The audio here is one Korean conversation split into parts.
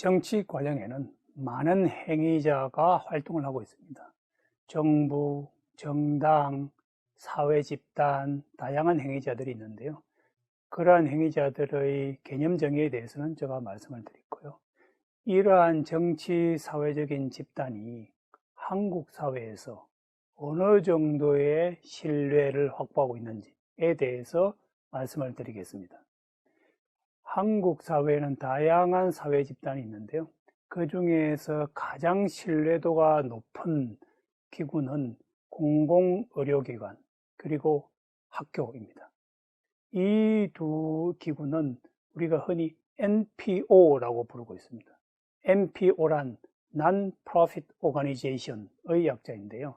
정치 과정에는 많은 행위자가 활동을 하고 있습니다. 정부, 정당, 사회집단, 다양한 행위자들이 있는데요. 그러한 행위자들의 개념 정의에 대해서는 제가 말씀을 드렸고요. 이러한 정치 사회적인 집단이 한국 사회에서 어느 정도의 신뢰를 확보하고 있는지에 대해서 말씀을 드리겠습니다. 한국 사회에는 다양한 사회 집단이 있는데요. 그 중에서 가장 신뢰도가 높은 기구는 공공의료기관 그리고 학교입니다. 이 두 기구는 우리가 흔히 NPO라고 부르고 있습니다. NPO란 Non-Profit Organization의 약자인데요.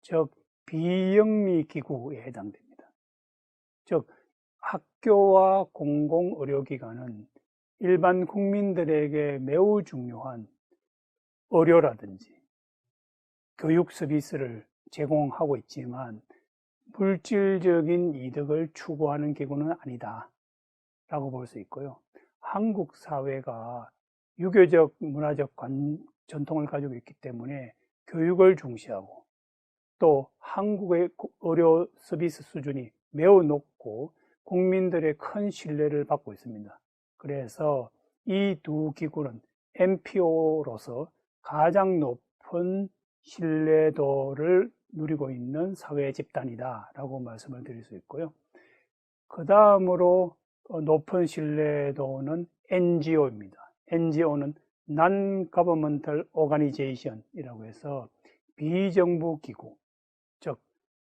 즉 비영리 기구에 해당됩니다. 즉 학교와 공공의료기관은 일반 국민들에게 매우 중요한 의료라든지 교육 서비스를 제공하고 있지만 물질적인 이득을 추구하는 기구는 아니다 라고 볼 수 있고요. 한국 사회가 유교적 문화적 전통을 가지고 있기 때문에 교육을 중시하고 또 한국의 의료 서비스 수준이 매우 높고 국민들의 큰 신뢰를 받고 있습니다. 그래서 이 두 기구는 NPO로서 가장 높은 신뢰도를 누리고 있는 사회 집단이다 라고 말씀을 드릴 수 있고요. 그 다음으로 높은 신뢰도는 NGO입니다. NGO는 Non-Governmental Organization 이라고 해서 비정부 기구, 즉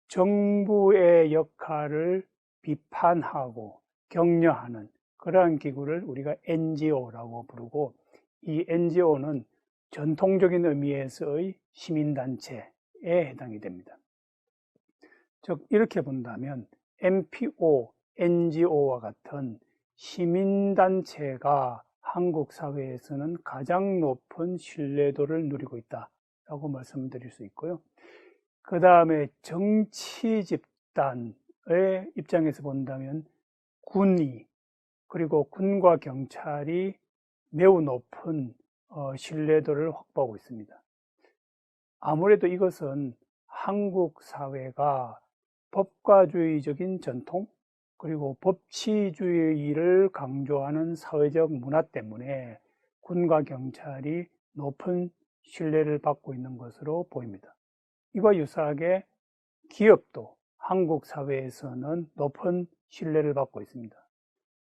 정부의 역할을 비판하고 격려하는 그러한 기구를 우리가 NGO라고 부르고, 이 NGO는 전통적인 의미에서의 시민단체에 해당이 됩니다. 즉 이렇게 본다면 NPO, NGO와 같은 시민단체가 한국 사회에서는 가장 높은 신뢰도를 누리고 있다라고 말씀드릴 수 있고요. 그 다음에 정치 집단의 입장에서 본다면 군이 그리고 군과 경찰이 매우 높은 신뢰도를 확보하고 있습니다. 아무래도 이것은 한국 사회가 법과주의적인 전통 그리고 법치주의를 강조하는 사회적 문화 때문에 군과 경찰이 높은 신뢰를 받고 있는 것으로 보입니다. 이와 유사하게 기업도 한국 사회에서는 높은 신뢰를 받고 있습니다.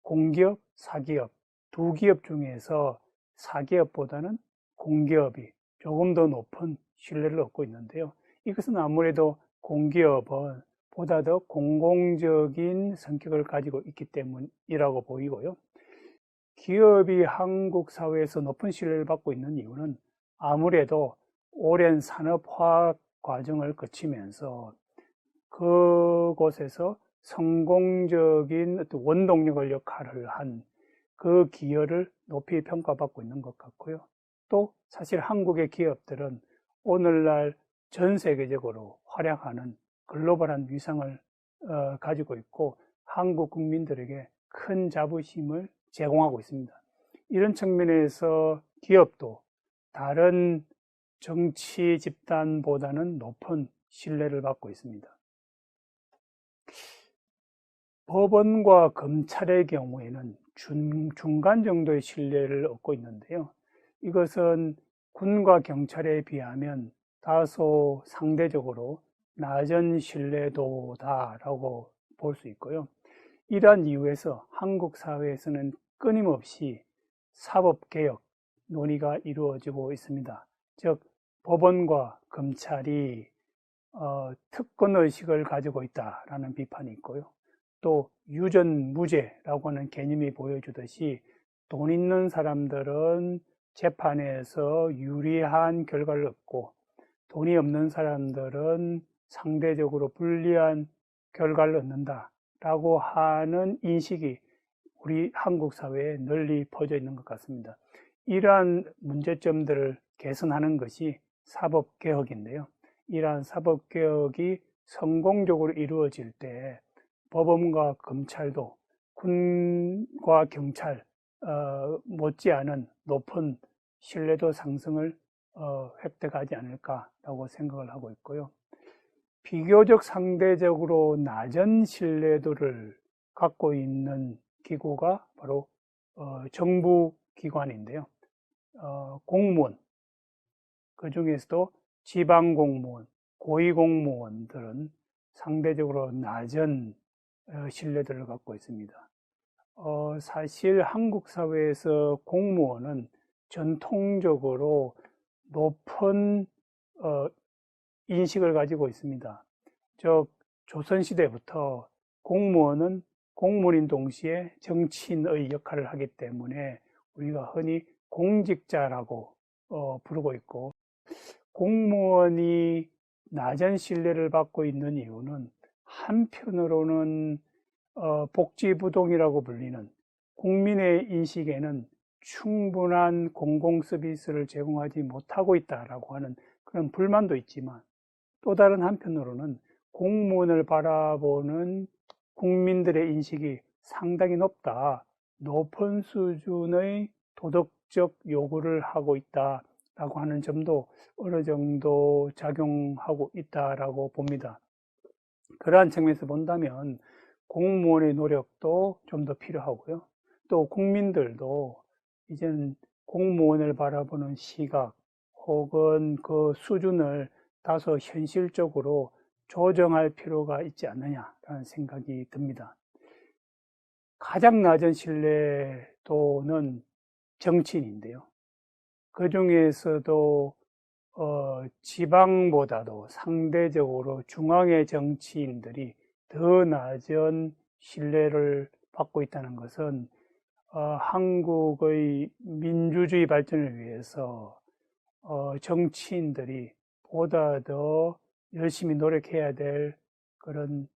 공기업, 사기업 두 기업 중에서 사기업보다는 공기업이 조금 더 높은 신뢰를 얻고 있는데요. 이것은 아무래도 공기업은 보다 더 공공적인 성격을 가지고 있기 때문이라고 보이고요. 기업이 한국 사회에서 높은 신뢰를 받고 있는 이유는 아무래도 오랜 산업화학 과정을 거치면서 그곳에서 성공적인 어떤 원동력을 역할을 한 그 기여를 높이 평가받고 있는 것 같고요. 또 사실 한국의 기업들은 오늘날 전 세계적으로 활약하는 글로벌한 위상을 가지고 있고 한국 국민들에게 큰 자부심을 제공하고 있습니다. 이런 측면에서 기업도 다른 정치 집단보다는 높은 신뢰를 받고 있습니다. 법원과 검찰의 경우에는 중간 정도의 신뢰를 얻고 있는데요. 이것은 군과 경찰에 비하면 다소 상대적으로 낮은 신뢰도다라고 볼 수 있고요. 이러한 이유에서 한국 사회에서는 끊임없이 사법개혁 논의가 이루어지고 있습니다. 즉 법원과 검찰이 특권의식을 가지고 있다라는 비판이 있고요. 또 유전무죄라고 하는 개념이 보여주듯이 돈 있는 사람들은 재판에서 유리한 결과를 얻고 돈이 없는 사람들은 상대적으로 불리한 결과를 얻는다라고 하는 인식이 우리 한국 사회에 널리 퍼져 있는 것 같습니다. 이러한 문제점들을 개선하는 것이 사법개혁인데요. 이러한 사법개혁이 성공적으로 이루어질 때 법원과 검찰도 군과 경찰 못지않은 높은 신뢰도 상승을 획득하지 않을까라고 생각을 하고 있고요. 비교적 상대적으로 낮은 신뢰도를 갖고 있는 기구가 바로 정부 기관인데요. 공무원, 그 중에서도 지방 공무원, 고위 공무원들은 상대적으로 낮은 신뢰도를 갖고 있습니다. 사실 한국 사회에서 공무원은 전통적으로 높은 인식을 가지고 있습니다. 조선시대부터 공무원은 공무원인 동시에 정치인의 역할을 하기 때문에 우리가 흔히 공직자라고 부르고 있고, 공무원이 낮은 신뢰를 받고 있는 이유는 한편으로는 복지부동이라고 불리는 국민의 인식에는 충분한 공공 서비스를 제공하지 못하고 있다라고 하는 그런 불만도 있지만, 또 다른 한편으로는 공무원을 바라보는 국민들의 인식이 상당히 높은 수준의 도덕적 요구를 하고 있다라고 하는 점도 어느 정도 작용하고 있다라고 봅니다. 그러한 측면에서 본다면 공무원의 노력도 좀 더 필요하고요. 또 국민들도 이제는 공무원을 바라보는 시각 혹은 그 수준을 다소 현실적으로 조정할 필요가 있지 않느냐라는 생각이 듭니다. 가장 낮은 신뢰도는 정치인인데요. 그 중에서도 지방보다도 상대적으로 중앙의 정치인들이 더 낮은 신뢰를 받고 있다는 것은 한국의 민주주의 발전을 위해서 정치인들이 보다 더 열심히 노력해야 될 그런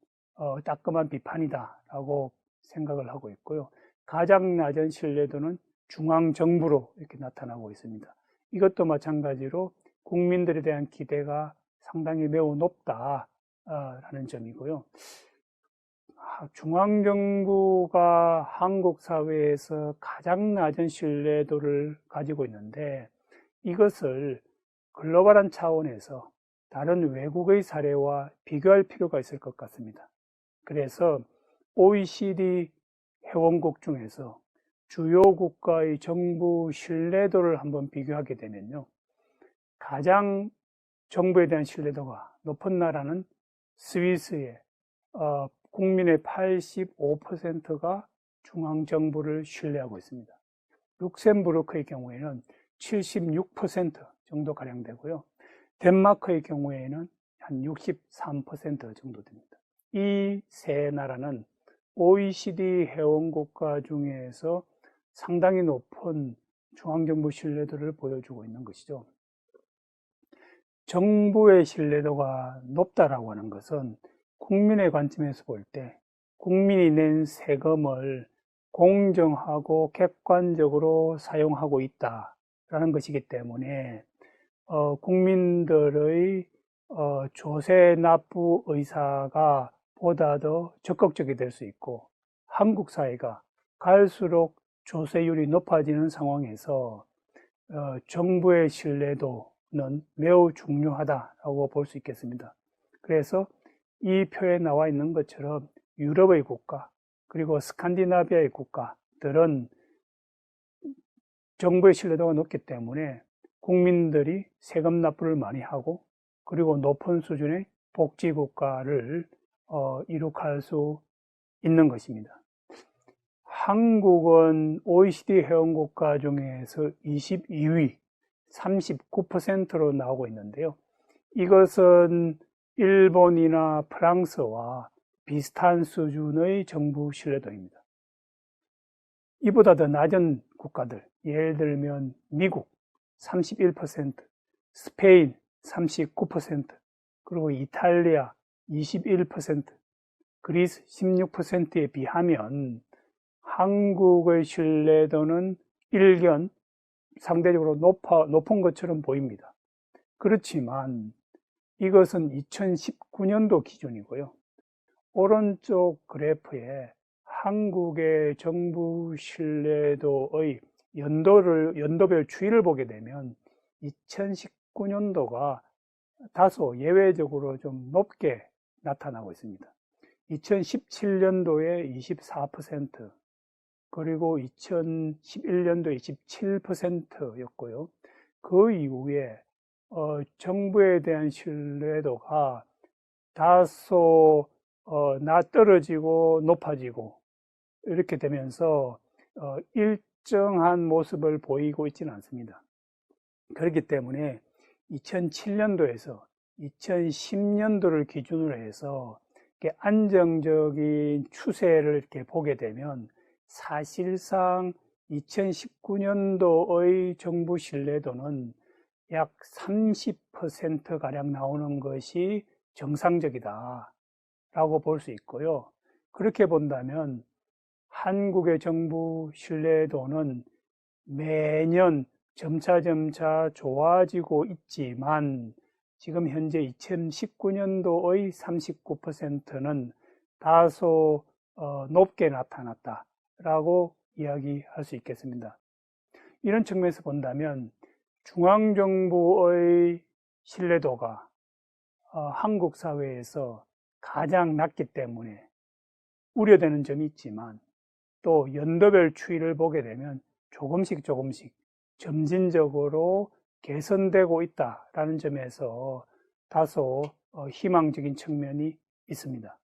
따끔한 비판이다라고 생각을 하고 있고요. 가장 낮은 신뢰도는 중앙정부로 이렇게 나타나고 있습니다. 이것도 마찬가지로 국민들에 대한 기대가 상당히 매우 높다라는 점이고요. 중앙정부가 한국 사회에서 가장 낮은 신뢰도를 가지고 있는데, 이것을 글로벌한 차원에서 다른 외국의 사례와 비교할 필요가 있을 것 같습니다. 그래서 OECD 회원국 중에서 주요 국가의 정부 신뢰도를 한번 비교하게 되면요, 가장 정부에 대한 신뢰도가 높은 나라는 스위스의 국민의 85%가 중앙정부를 신뢰하고 있습니다. 룩셈부르크의 경우에는 76% 정도가량 되고요. 덴마크의 경우에는 한 63% 정도 됩니다. 이 세 나라는 OECD 회원국가 중에서 상당히 높은 중앙정부 신뢰도를 보여주고 있는 것이죠. 정부의 신뢰도가 높다라고 하는 것은 국민의 관점에서 볼 때 국민이 낸 세금을 공정하고 객관적으로 사용하고 있다라는 것이기 때문에 국민들의 조세 납부 의사가 보다 더 적극적이 될 수 있고, 한국 사회가 갈수록 조세율이 높아지는 상황에서 정부의 신뢰도는 매우 중요하다고 볼 수 있겠습니다. 그래서 이 표에 나와 있는 것처럼 유럽의 국가 그리고 스칸디나비아의 국가들은 정부의 신뢰도가 높기 때문에 국민들이 세금 납부를 많이 하고, 그리고 높은 수준의 복지국가를 이룩할 수 있는 것입니다. 한국은 OECD 회원국가 중에서 22위, 39%로 나오고 있는데요. 이것은 일본이나 프랑스와 비슷한 수준의 정부 신뢰도입니다. 이보다 더 낮은 국가들, 예를 들면 미국 31%, 스페인 39%, 그리고 이탈리아 21%, 그리스 16%에 비하면 한국의 신뢰도는 일견 상대적으로 높은 것처럼 보입니다. 그렇지만 이것은 2019년도 기준이고요. 오른쪽 그래프에 한국의 정부 신뢰도의 연도별 추이를 보게 되면 2019년도가 다소 예외적으로 좀 높게 나타나고 있습니다. 2017년도에 24%, 그리고 2011년도에 27%였고요. 그 이후에 정부에 대한 신뢰도가 다소 떨어지고 높아지고 이렇게 되면서 일정한 모습을 보이고 있지는 않습니다. 그렇기 때문에 2007년도에서 2010년도를 기준으로 해서 이렇게 안정적인 추세를 이렇게 보게 되면 사실상 2019년도의 정부 신뢰도는 약 30%가량 나오는 것이 정상적이다 라고 볼 수 있고요. 그렇게 본다면 한국의 정부 신뢰도는 매년 점차 좋아지고 있지만 지금 현재 2019년도의 39%는 다소 높게 나타났다라고 이야기할 수 있겠습니다. 이런 측면에서 본다면 중앙정부의 신뢰도가 한국 사회에서 가장 낮기 때문에 우려되는 점이 있지만, 또 연도별 추이를 보게 되면 조금씩 점진적으로 개선되고 있다라는 점에서 다소 희망적인 측면이 있습니다.